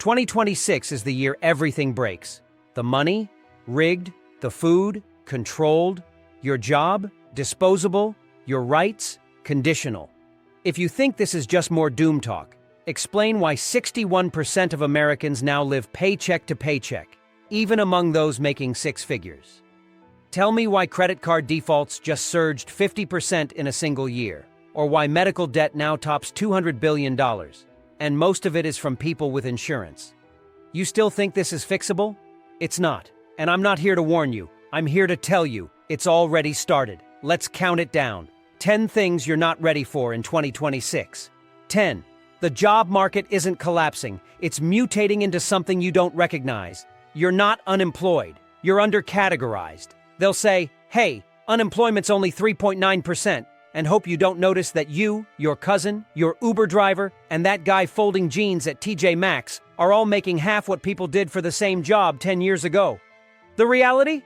2026 is the year everything breaks. The money, rigged, the food, controlled, your job, disposable, your rights, conditional. If you think this is just more doom talk, explain why 61% of Americans now live paycheck to paycheck, even among those making six figures. Tell me why credit card defaults just surged 50% in a single year, or why medical debt now tops $200 billion, and most of it is from people with insurance. You still think this is fixable? It's not. And I'm not here to warn you. I'm here to tell you, it's already started. Let's count it down. 10 things you're not ready for in 2026. 10. The job market isn't collapsing. It's mutating into something you don't recognize. You're not unemployed. You're undercategorized. They'll say, hey, unemployment's only 3.9%, and hope you don't notice that you, your cousin, your Uber driver, and that guy folding jeans at TJ Maxx are all making half what people did for the same job 10 years ago. The reality?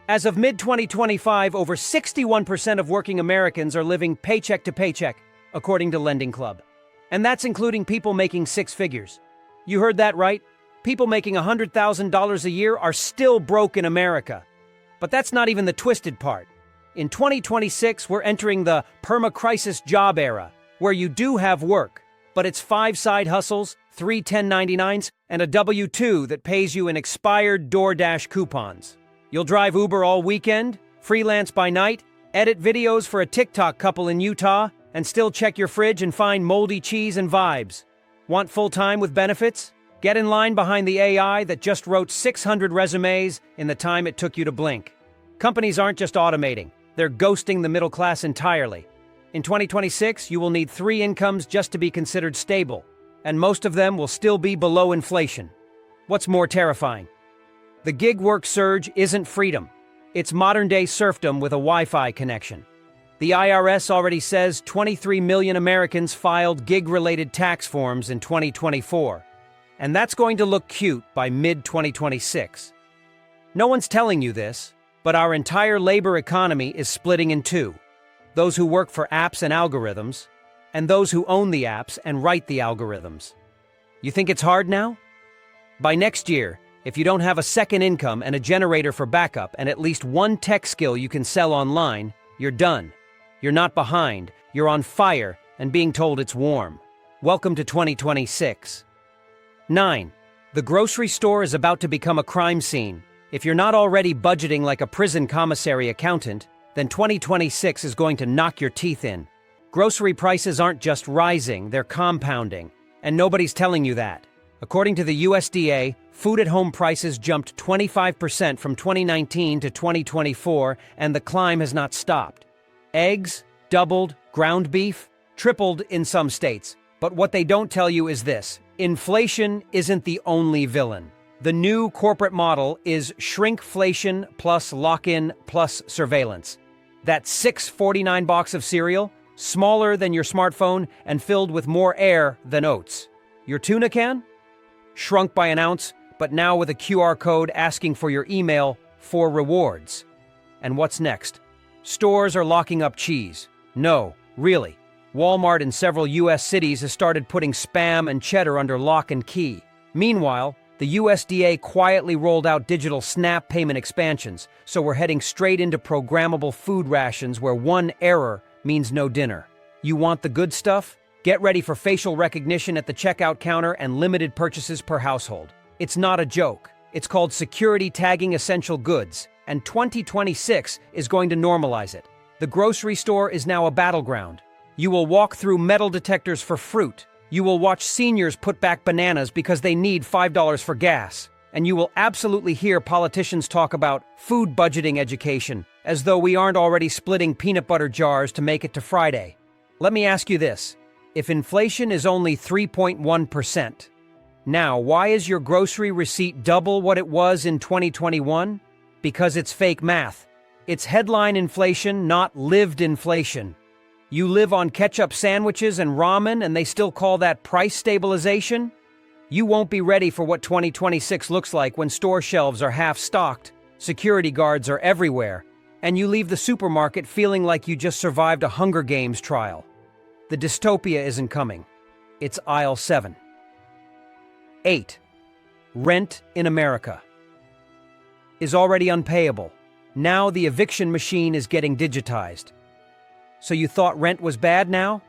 As of mid-2025, over 61% of working Americans are living paycheck to paycheck, according to Lending Club. And that's including people making six figures. You heard that right? People making $100,000 a year are still broke in America. But that's not even the twisted part. In 2026, we're entering the perma-crisis job era, where you do have work, but it's 5 side hustles, 3 1099s, and a W-2 that pays you in expired DoorDash coupons. You'll drive Uber all weekend, freelance by night, edit videos for a TikTok couple in Utah, and still check your fridge and find moldy cheese and vibes. Want full-time with benefits? Get in line behind the AI that just wrote 600 resumes in the time it took you to blink. Companies aren't just automating. They're ghosting the middle class entirely. In 2026, you will need 3 incomes just to be considered stable, and most of them will still be below inflation. What's more terrifying? The gig work surge isn't freedom. It's modern-day serfdom with a Wi-Fi connection. The IRS already says 23 million Americans filed gig-related tax forms in 2024, and that's going to look cute by mid-2026. No one's telling you this, but our entire labor economy is splitting in two. Those who work for apps and algorithms, and those who own the apps and write the algorithms. You think it's hard now? By next year, if you don't have a second income and a generator for backup and at least one tech skill you can sell online, you're done. You're not behind, you're on fire and being told it's warm. Welcome to 2026. 9. The grocery store is about to become a crime scene. If you're not already budgeting like a prison commissary accountant, then 2026 is going to knock your teeth in. Grocery prices aren't just rising, they're compounding. And nobody's telling you that. According to the USDA, food-at-home prices jumped 25% from 2019 to 2024, and the climb has not stopped. Eggs doubled, ground beef tripled in some states. But what they don't tell you is this: inflation isn't the only villain. The new corporate model is shrinkflation plus lock-in plus surveillance. That $6.49 box of cereal, smaller than your smartphone and filled with more air than oats. Your tuna can? Shrunk by an ounce, but now with a QR code asking for your email for rewards. And what's next? Stores are locking up cheese. No, really. Walmart in several U.S. cities has started putting Spam and cheddar under lock and key. Meanwhile, the USDA quietly rolled out digital SNAP payment expansions, so we're heading straight into programmable food rations where one error means no dinner. You want the good stuff? Get ready for facial recognition at the checkout counter and limited purchases per household. It's not a joke. It's called security tagging essential goods, and 2026 is going to normalize it. The grocery store is now a battleground. You will walk through metal detectors for fruit. You will watch seniors put back bananas because they need $5 for gas. And you will absolutely hear politicians talk about food budgeting education, as though we aren't already splitting peanut butter jars to make it to Friday. Let me ask you this. If inflation is only 3.1%, now why is your grocery receipt double what it was in 2021? Because it's fake math. It's headline inflation, not lived inflation. You live on ketchup sandwiches and ramen and they still call that price stabilization? You won't be ready for what 2026 looks like when store shelves are half-stocked, security guards are everywhere, and you leave the supermarket feeling like you just survived a Hunger Games trial. The dystopia isn't coming. It's aisle 7. 8. Rent in America is already unpayable. Now the eviction machine is getting digitized. So you thought rent was bad now?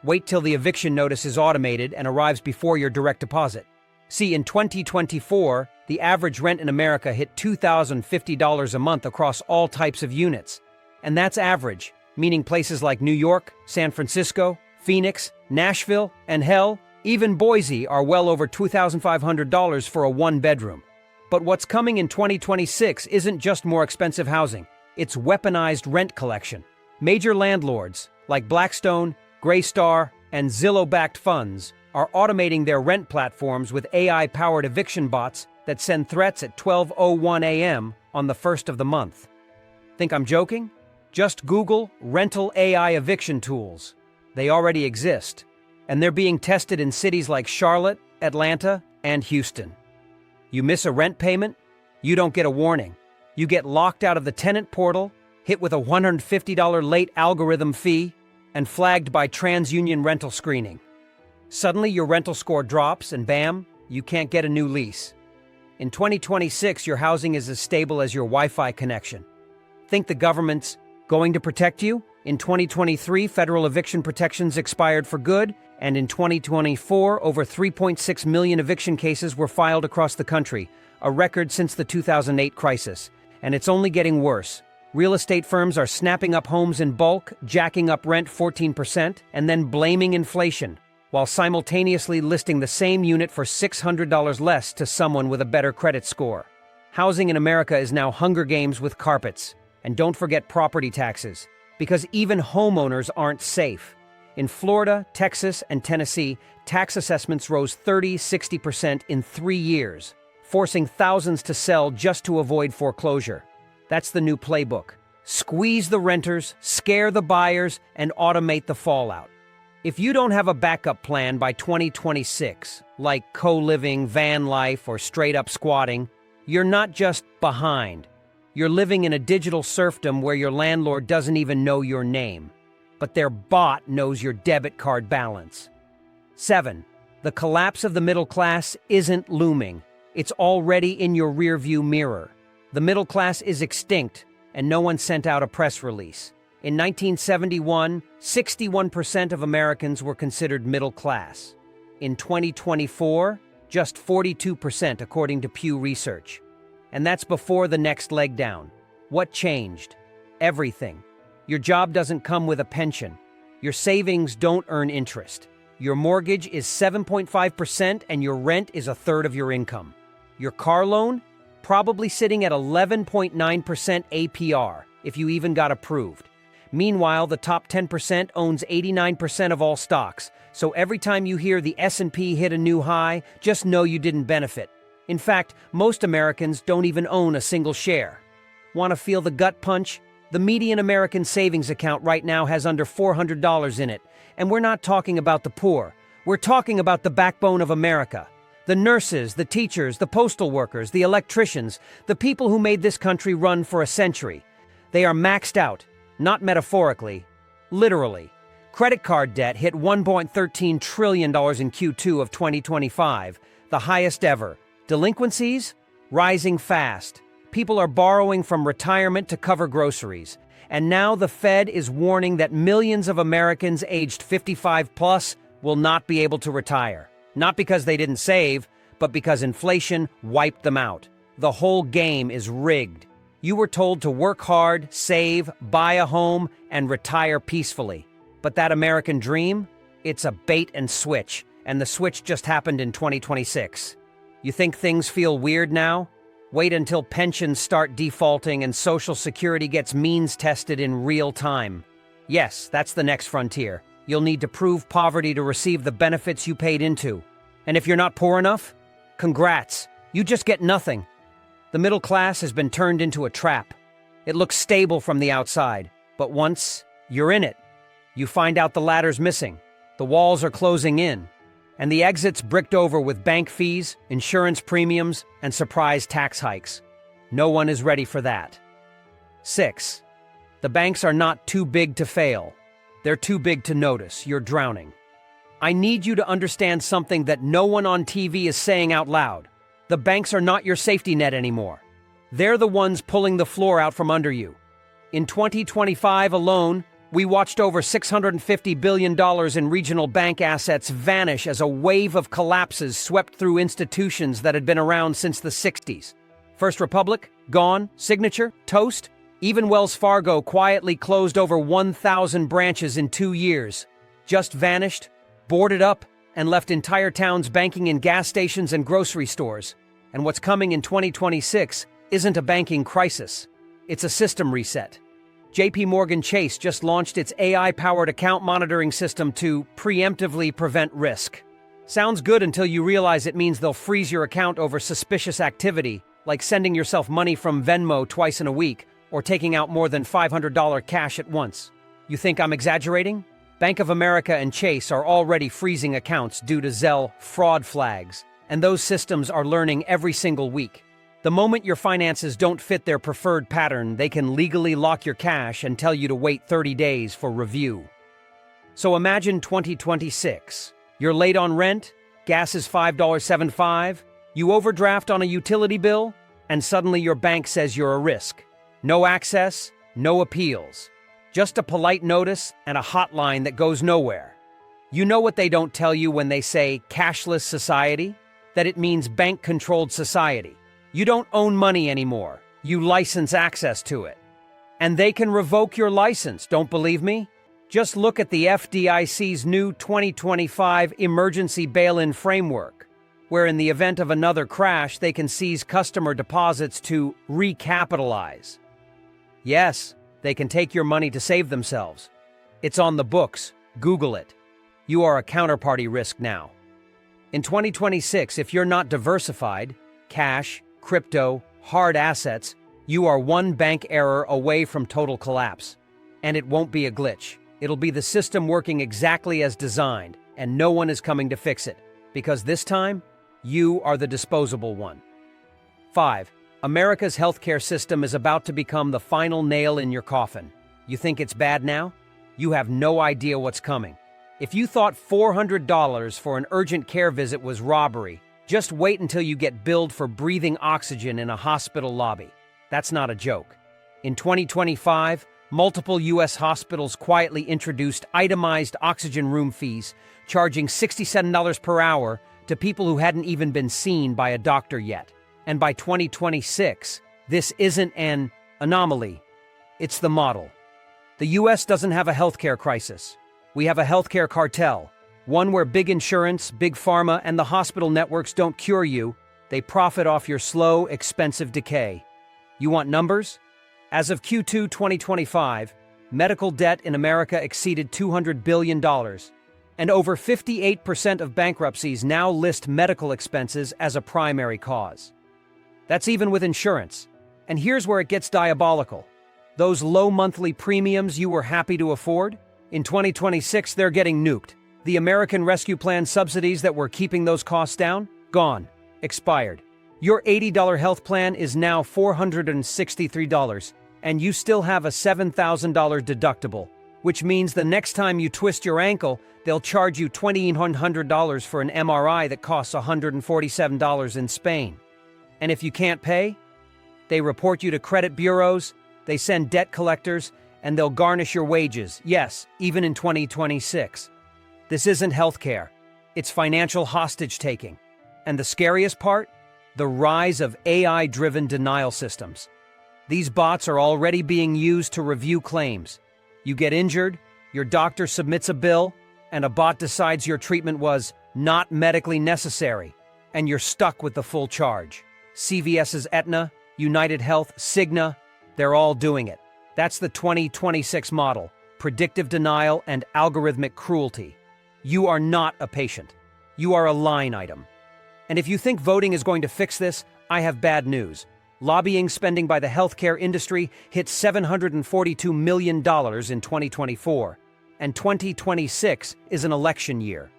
Wait till the eviction notice is automated and arrives before your direct deposit. See, in 2024, the average rent in America hit $2,050 a month across all types of units. And that's average, meaning places like New York, San Francisco, Phoenix, Nashville, and hell, even Boise are well over $2,500 for a one-bedroom. But what's coming in 2026 isn't just more expensive housing, it's weaponized rent collection. Major landlords, like Blackstone, Greystar, and Zillow-backed funds, are automating their rent platforms with AI-powered eviction bots that send threats at 12:01 a.m. on the first of the month. Think I'm joking? Just Google rental AI eviction tools. They already exist, and they're being tested in cities like Charlotte, Atlanta, and Houston. You miss a rent payment? You don't get a warning. You get locked out of the tenant portal, hit with a $150 late algorithm fee, and flagged by TransUnion rental screening. Suddenly your rental score drops and bam, you can't get a new lease. In 2026, your housing is as stable as your Wi-Fi connection. Think the government's going to protect you? In 2023, federal eviction protections expired for good, and in 2024, over 3.6 million eviction cases were filed across the country, a record since the 2008 crisis. And it's only getting worse. Real estate firms are snapping up homes in bulk, jacking up rent 14%, and then blaming inflation, while simultaneously listing the same unit for $600 less to someone with a better credit score. Housing in America is now Hunger Games with carpets. And don't forget property taxes, because even homeowners aren't safe. In Florida, Texas, and Tennessee, tax assessments rose 30–60% in 3 years, forcing thousands to sell just to avoid foreclosure. That's the new playbook. Squeeze the renters, scare the buyers, and automate the fallout. If you don't have a backup plan by 2026, like co-living, van life, or straight-up squatting, you're not just behind. You're living in a digital serfdom where your landlord doesn't even know your name, but their bot knows your debit card balance. 7. The collapse of the middle class isn't looming. It's already in your rearview mirror. The middle class is extinct, and no one sent out a press release. In 1971, 61% of Americans were considered middle class. In 2024, just 42% according to Pew Research. And that's before the next leg down. What changed? Everything. Your job doesn't come with a pension. Your savings don't earn interest. Your mortgage is 7.5% and your rent is a third of your income. Your car loan? Probably sitting at 11.9% APR, if you even got approved. Meanwhile, the top 10% owns 89% of all stocks, so every time you hear the S&P hit a new high, just know you didn't benefit. In fact, most Americans don't even own a single share. Want to feel the gut punch? The median American savings account right now has under $400 in it. And we're not talking about the poor. We're talking about the backbone of America. The nurses, the teachers, the postal workers, the electricians, the people who made this country run for a century. They are maxed out, not metaphorically, literally. Credit card debt hit $1.13 trillion in Q2 of 2025, the highest ever. Delinquencies? Rising fast. People are borrowing from retirement to cover groceries. And now the Fed is warning that millions of Americans aged 55 plus will not be able to retire. Not because they didn't save, but because inflation wiped them out. The whole game is rigged. You were told to work hard, save, buy a home, and retire peacefully. But that American dream? It's a bait and switch, and the switch just happened in 2026. You think things feel weird now? Wait until pensions start defaulting and Social Security gets means tested in real time. Yes, that's the next frontier. You'll need to prove poverty to receive the benefits you paid into. And if you're not poor enough, congrats, you just get nothing. The middle class has been turned into a trap. It looks stable from the outside, but once you're in it, you find out the ladder's missing, the walls are closing in, and the exit's bricked over with bank fees, insurance premiums, and surprise tax hikes. No one is ready for that. 6. The banks are not too big to fail. They're too big to notice you're drowning. I need you to understand something that no one on TV is saying out loud. The banks are not your safety net anymore. They're the ones pulling the floor out from under you. In 2025 alone, we watched over $650 billion in regional bank assets vanish as a wave of collapses swept through institutions that had been around since the 60s. First Republic, gone. Signature, toast. Even Wells Fargo quietly closed over 1,000 branches in 2 years. Just vanished, boarded up, and left entire towns banking in gas stations and grocery stores. And what's coming in 2026 isn't a banking crisis. It's a system reset. JP Morgan Chase just launched its AI-powered account monitoring system to preemptively prevent risk. Sounds good until you realize it means they'll freeze your account over suspicious activity, like sending yourself money from Venmo twice in a week or taking out more than $500 cash at once. You think I'm exaggerating? Bank of America and Chase are already freezing accounts due to Zelle fraud flags, and those systems are learning every single week. The moment your finances don't fit their preferred pattern, they can legally lock your cash and tell you to wait 30 days for review. So imagine 2026. You're late on rent, gas is $5.75, you overdraft on a utility bill, and suddenly your bank says you're a risk. No access, no appeals. Just a polite notice and a hotline that goes nowhere. You know what they don't tell you when they say cashless society? That it means bank-controlled society. You don't own money anymore. You license access to it. And they can revoke your license, don't believe me? Just look at the FDIC's new 2025 emergency bail-in framework, where in the event of another crash, they can seize customer deposits to recapitalize. Yes, they can take your money to save themselves. It's on the books. Google it. You are a counterparty risk now. In 2026, if you're not diversified, cash, crypto, hard assets, you are one bank error away from total collapse. And it won't be a glitch. It'll be the system working exactly as designed, and no one is coming to fix it. Because this time, you are the disposable one. 5. America's healthcare system is about to become the final nail in your coffin. You think it's bad now? You have no idea what's coming. If you thought $400 for an urgent care visit was robbery, just wait until you get billed for breathing oxygen in a hospital lobby. That's not a joke. In 2025, multiple U.S. hospitals quietly introduced itemized oxygen room fees, charging $67 per hour to people who hadn't even been seen by a doctor yet. And by 2026, this isn't an anomaly. It's the model. The U.S. doesn't have a healthcare crisis. We have a healthcare cartel. One where big insurance, big pharma, and the hospital networks don't cure you, they profit off your slow, expensive decay. You want numbers? As of Q2 2025, medical debt in America exceeded $200 billion, and over 58% of bankruptcies now list medical expenses as a primary cause. That's even with insurance. And here's where it gets diabolical. Those low monthly premiums you were happy to afford, in 2026 they're getting nuked. The American Rescue Plan subsidies that were keeping those costs down? Gone. Expired. Your $80 health plan is now $463, and you still have a $7,000 deductible, which means the next time you twist your ankle, they'll charge you $2,100 for an MRI that costs $147 in Spain. And if you can't pay, they report you to credit bureaus, they send debt collectors, and they'll garnish your wages, yes, even in 2026. This isn't healthcare. It's financial hostage-taking. And the scariest part? The rise of AI-driven denial systems. These bots are already being used to review claims. You get injured, your doctor submits a bill, and a bot decides your treatment was not medically necessary, and you're stuck with the full charge. CVS's Aetna, United Health, Cigna, they're all doing it. That's the 2026 model, predictive denial and algorithmic cruelty. You are not a patient. You are a line item. And if you think voting is going to fix this, I have bad news. Lobbying spending by the healthcare industry hit $742 million in 2024, and 2026 is an election year.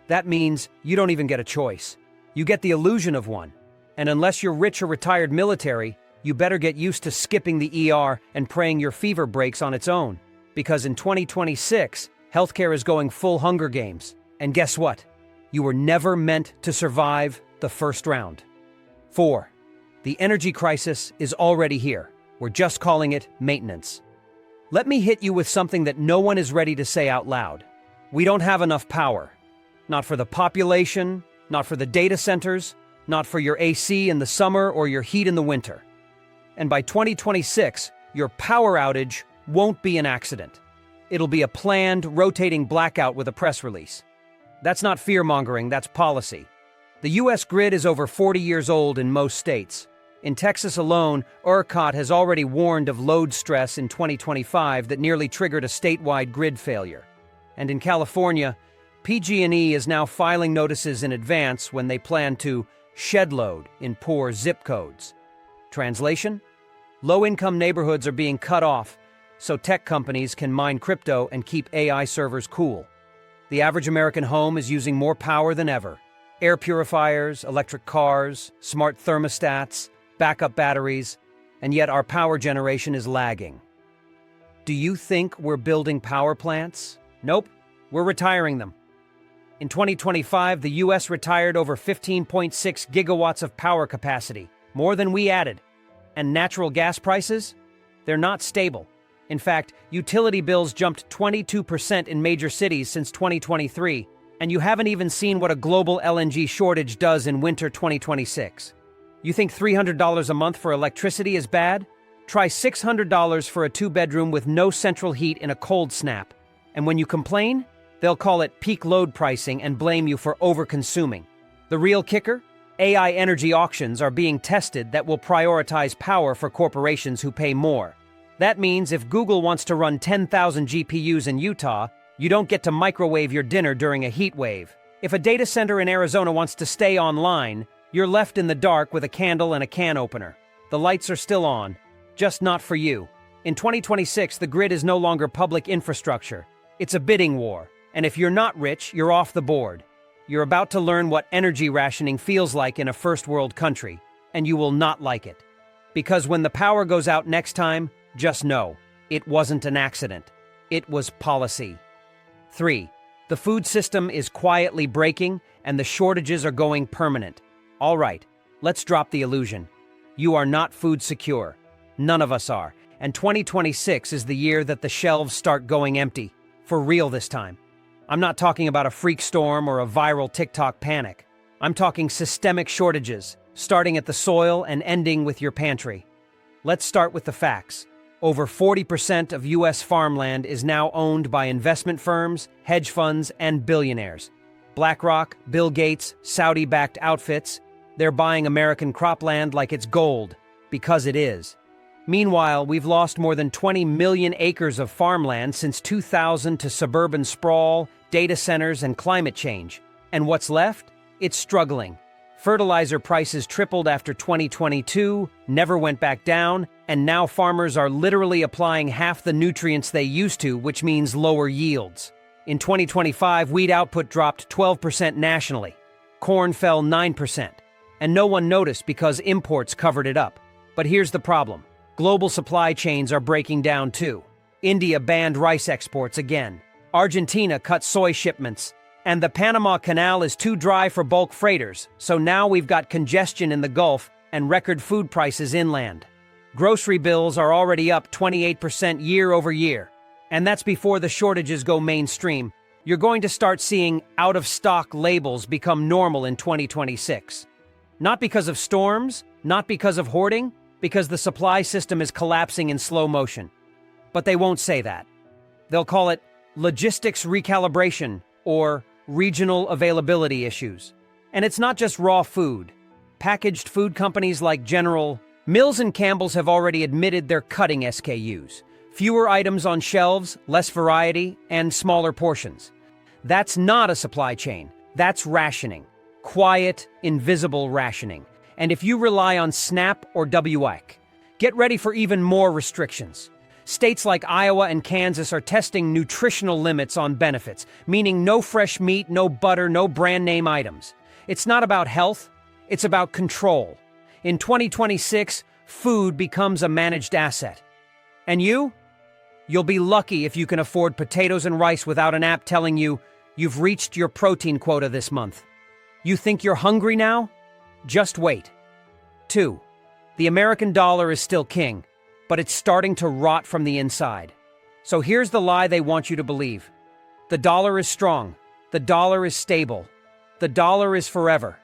That means you don't even get a choice. You get the illusion of one. And unless you're rich or retired military, you better get used to skipping the ER and praying your fever breaks on its own. Because in 2026, healthcare is going full Hunger Games. And guess what? You were never meant to survive the first round. 4. The energy crisis is already here. We're just calling it maintenance. Let me hit you with something that no one is ready to say out loud. We don't have enough power. Not for the population, not for the data centers, not for your AC in the summer or your heat in the winter. And by 2026, your power outage won't be an accident. It'll be a planned, rotating blackout with a press release. That's not fear-mongering, that's policy. The U.S. grid is over 40 years old in most states. In Texas alone, ERCOT has already warned of load stress in 2025 that nearly triggered a statewide grid failure. And in California, PG&E is now filing notices in advance when they plan to shed load in poor zip codes. Translation? Low-income neighborhoods are being cut off so tech companies can mine crypto and keep AI servers cool. The average American home is using more power than ever. Air purifiers, electric cars, smart thermostats, backup batteries, and yet our power generation is lagging. Do you think we're building power plants? Nope, we're retiring them. In 2025, the U.S. retired over 15.6 gigawatts of power capacity, more than we added. And natural gas prices? They're not stable. In fact, utility bills jumped 22% in major cities since 2023, and you haven't even seen what a global LNG shortage does in winter 2026. You think $300 a month for electricity is bad? Try $600 for a two-bedroom with no central heat in a cold snap. And when you complain, they'll call it peak load pricing and blame you for over-consuming. The real kicker? AI energy auctions are being tested that will prioritize power for corporations who pay more. That means if Google wants to run 10,000 GPUs in Utah, you don't get to microwave your dinner during a heat wave. If a data center in Arizona wants to stay online, you're left in the dark with a candle and a can opener. The lights are still on, just not for you. In 2026, the grid is no longer public infrastructure. It's a bidding war. And if you're not rich, you're off the board. You're about to learn what energy rationing feels like in a first world country, and you will not like it. Because when the power goes out next time, just know, it wasn't an accident. It was policy. 3. The food system is quietly breaking, and the shortages are going permanent. All right, let's drop the illusion. You are not food secure. None of us are. And 2026 is the year that the shelves start going empty. For real this time. I'm not talking about a freak storm or a viral TikTok panic. I'm talking systemic shortages, starting at the soil and ending with your pantry. Let's start with the facts. Over 40% of U.S. farmland is now owned by investment firms, hedge funds, and billionaires. BlackRock, Bill Gates, Saudi-backed outfits, they're buying American cropland like it's gold, because it is. Meanwhile, we've lost more than 20 million acres of farmland since 2000 to suburban sprawl, data centers, and climate change. And what's left? It's struggling. Fertilizer prices tripled after 2022, never went back down, and now farmers are literally applying half the nutrients they used to, which means lower yields. In 2025, wheat output dropped 12% nationally. Corn fell 9%. And no one noticed because imports covered it up. But here's the problem. Global supply chains are breaking down too. India banned rice exports again. Argentina cut soy shipments. And the Panama Canal is too dry for bulk freighters, so now we've got congestion in the Gulf and record food prices inland. Grocery bills are already up 28% year over year. And that's before the shortages go mainstream. You're going to start seeing out-of-stock labels become normal in 2026. Not because of storms, not because of hoarding, because the supply system is collapsing in slow motion. But they won't say that. They'll call it logistics recalibration or regional availability issues. And it's not just raw food. Packaged food companies like General Mills and Campbell's have already admitted they're cutting SKUs. Fewer items on shelves, less variety, and smaller portions. That's not a supply chain. That's rationing. Quiet, invisible rationing. And if you rely on SNAP or WIC, get ready for even more restrictions. States like Iowa and Kansas are testing nutritional limits on benefits, meaning no fresh meat, no butter, no brand name items. It's not about health, it's about control. In 2026, food becomes a managed asset. And you? You'll be lucky if you can afford potatoes and rice without an app telling you you've reached your protein quota this month. You think you're hungry now? Just wait. 2. The American dollar is still king, but it's starting to rot from the inside. So here's the lie they want you to believe. The dollar is strong. The dollar is stable. The dollar is forever.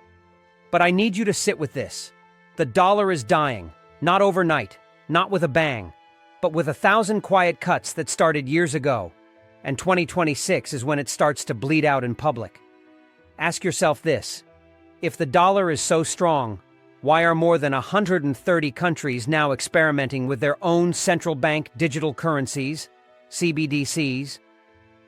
But I need you to sit with this. The dollar is dying, not overnight, not with a bang, but with 1,000 quiet cuts that started years ago. And 2026 is when it starts to bleed out in public. Ask yourself this. If the dollar is so strong, why are more than 130 countries now experimenting with their own central bank digital currencies, CBDCs?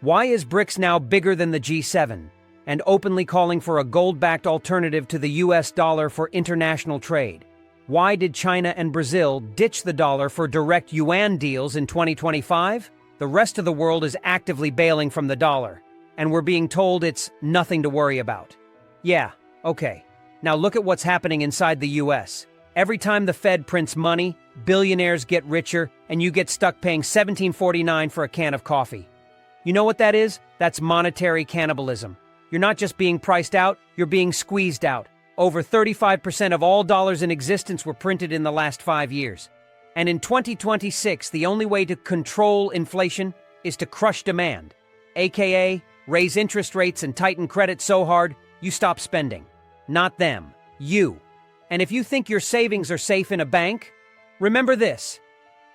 Why is BRICS now bigger than the G7 and openly calling for a gold-backed alternative to the US dollar for international trade? Why did China and Brazil ditch the dollar for direct yuan deals in 2025? The rest of the world is actively bailing from the dollar, and we're being told it's nothing to worry about. Yeah, okay. Now look at what's happening inside the US. Every time the Fed prints money, billionaires get richer, and you get stuck paying $17.49 for a can of coffee. You know what that is? That's monetary cannibalism. You're not just being priced out, you're being squeezed out. Over 35% of all dollars in existence were printed in the last 5 years. And in 2026, the only way to control inflation is to crush demand, aka raise interest rates and tighten credit so hard you stop spending. Not them, you. And if you think your savings are safe in a bank, remember this.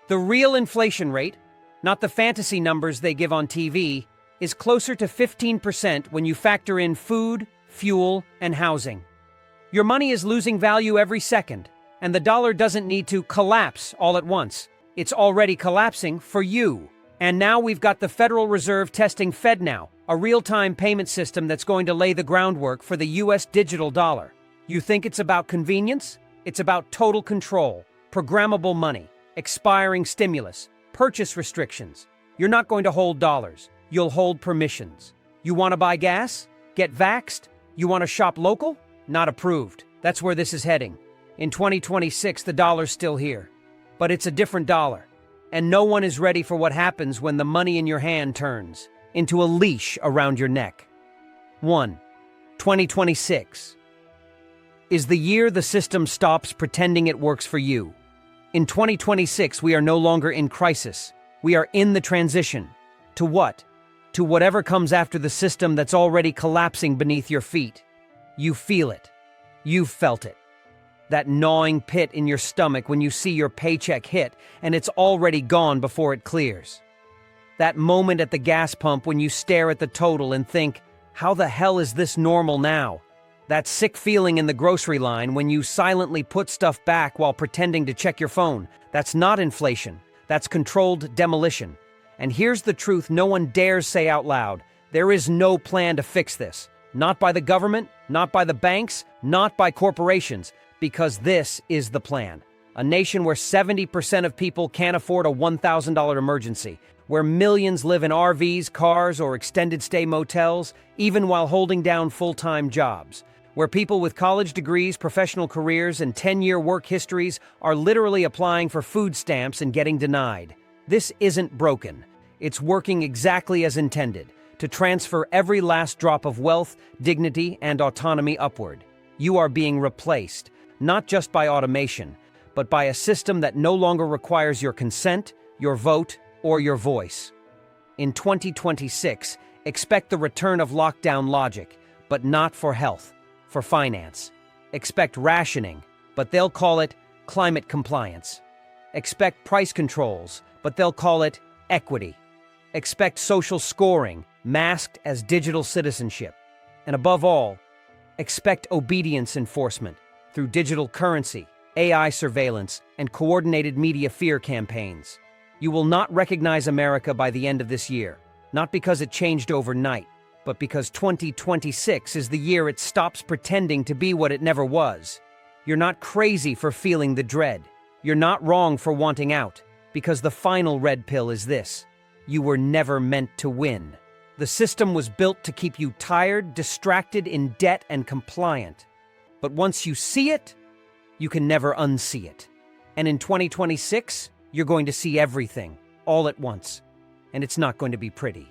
The real inflation rate, not the fantasy numbers they give on TV, is closer to 15% when you factor in food, fuel, and housing. Your money is losing value every second, and the dollar doesn't need to collapse all at once. It's already collapsing for you. And now we've got the Federal Reserve testing FedNow, a real-time payment system that's going to lay the groundwork for the US digital dollar. You think it's about convenience? It's about total control, programmable money, expiring stimulus, purchase restrictions. You're not going to hold dollars. You'll hold permissions. You want to buy gas? Get vaxxed? You want to shop local? Not approved. That's where this is heading. In 2026, the dollar's still here. But it's a different dollar. And no one is ready for what happens when the money in your hand turns into a leash around your neck. 1. 2026 is the year the system stops pretending it works for you. In 2026, we are no longer in crisis. We are in the transition. To what? To whatever comes after the system that's already collapsing beneath your feet. You feel it. You've felt it. That gnawing pit in your stomach when you see your paycheck hit and it's already gone before it clears. That moment at the gas pump when you stare at the total and think, how the hell is this normal now? That sick feeling in the grocery line when you silently put stuff back while pretending to check your phone. That's not inflation. That's controlled demolition. And here's the truth no one dares say out loud. There is no plan to fix this. Not by the government, not by the banks, not by corporations. Because this is the plan. A nation where 70% of people can't afford a $1,000 emergency, where millions live in RVs, cars, or extended stay motels, even while holding down full-time jobs, where people with college degrees, professional careers, and 10-year work histories are literally applying for food stamps and getting denied. This isn't broken. It's working exactly as intended, to transfer every last drop of wealth, dignity, and autonomy upward. You are being replaced. Not just by automation, but by a system that no longer requires your consent, your vote, or your voice. In 2026, expect the return of lockdown logic, but not for health, for finance. Expect rationing, but they'll call it climate compliance. Expect price controls, but they'll call it equity. Expect social scoring, masked as digital citizenship. And above all, expect obedience enforcement through digital currency, AI surveillance, and coordinated media fear campaigns. You will not recognize America by the end of this year, not because it changed overnight, but because 2026 is the year it stops pretending to be what it never was. You're not crazy for feeling the dread. You're not wrong for wanting out, because the final red pill is this: you were never meant to win. The system was built to keep you tired, distracted, in debt, and compliant. But once you see it, you can never unsee it. And in 2026, you're going to see everything, all at once. And it's not going to be pretty.